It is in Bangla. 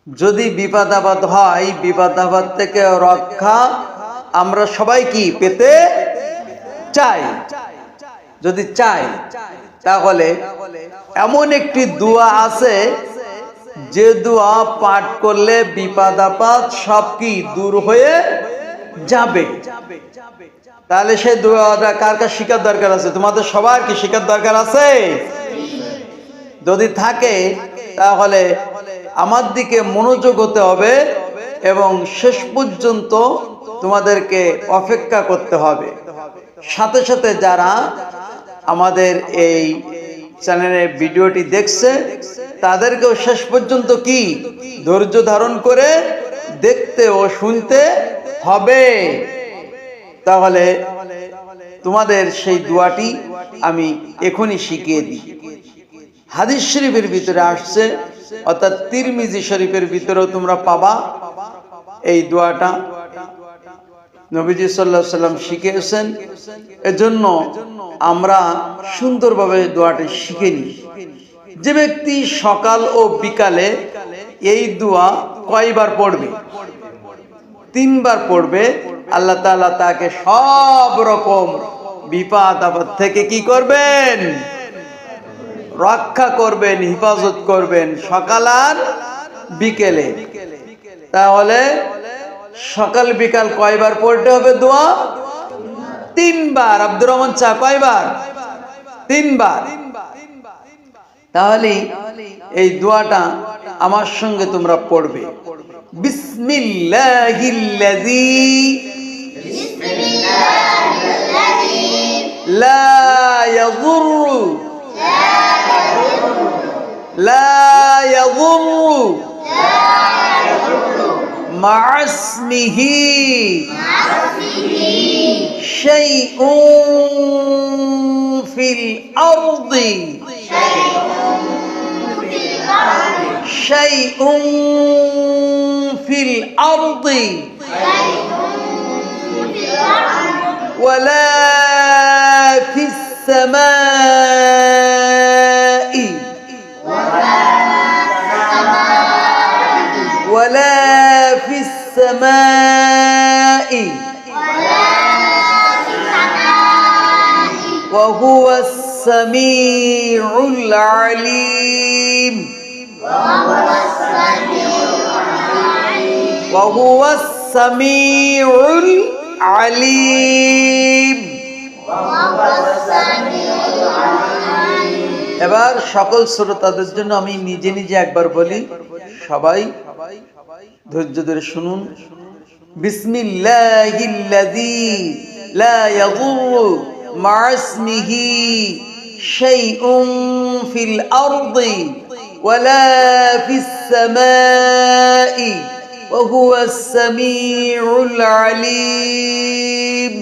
যদি বিপদ আপদ হয়, বিপদ আপদ থেকে রক্ষা আমরা সবাই কি পেতে চাই। যদি চাই তাহলে এমন একটি দোয়া আছে যে দোয়া পাঠ করলে বিপদ আপদ সব কি দূর হয়ে যাবে। তাহলে সেই দোয়াটা কার কার শিখার দরকার আছে? তোমাদের সবার কি শিখার দরকার আছে? যদি থাকে তাহলে আমার দিকে মনোযোগ হতে হবে এবং শেষ পর্যন্ত তোমাদেরকে অপেক্ষা করতে হবে। সাথে সাথে যারা আমাদের এই চ্যানেলের ভিডিওটি দেখছে তাদেরকেও শেষ পর্যন্ত কি ধৈর্য ধারণ করে দেখতে ও শুনতে হবে। তাহলে তোমাদের সেই দোয়াটি আমি এখনই শিখিয়ে দিই। হাদিস শরীফের ভিতরে আসছে, অর্থাৎ তিরমিজি শরীফের ভিতরেও তোমরা পাবা এই দোয়াটা। নবীজি সাল্লাল্লাহু আলাইহি সাল্লাম শিখিয়েছেন, এজন্য আমরা সুন্দরভাবে দোয়াটি শিখে নিই। যে ব্যক্তি সকাল ও বিকালে এই দোয়া কয়বার পড়বে? 3 বার পড়বে। আল্লাহ তাআলা তাকে সব রকম বিপদ আপদ থেকে কি করবেন? রক্ষা করবেন, হেফাজত করবেন সকাল আর বিকেলে। তাহলে সকাল বিকাল কয়বার পড়তে হবে দোয়া? 3 বার। আব্দুর রহমান চা কয়বার? 3 বার। তাহলে এই দোয়াটা আমার সঙ্গে তোমরা পড়বে। বিসমিল্লাহিল্লাযী লা ইয়াযুররু مع اسمه شيء في الأرض شيء في الأرض ولا في السماء ولا في السماء وهو السميع العليم وهو السميع العليم এবার সকল শ্রোতাদের জন্য আমি নিজে নিজে একবার বলি, সবাই ধৈর্য ধরে শুনুন। বিসমিল্লাহিল্লাযী লা ইয়াযুররু মা ইসমিহি শাইউন ফিল আরদি ওয়ালা ফিস সামাই ওয়া হুয়াস সামিউল আলীম।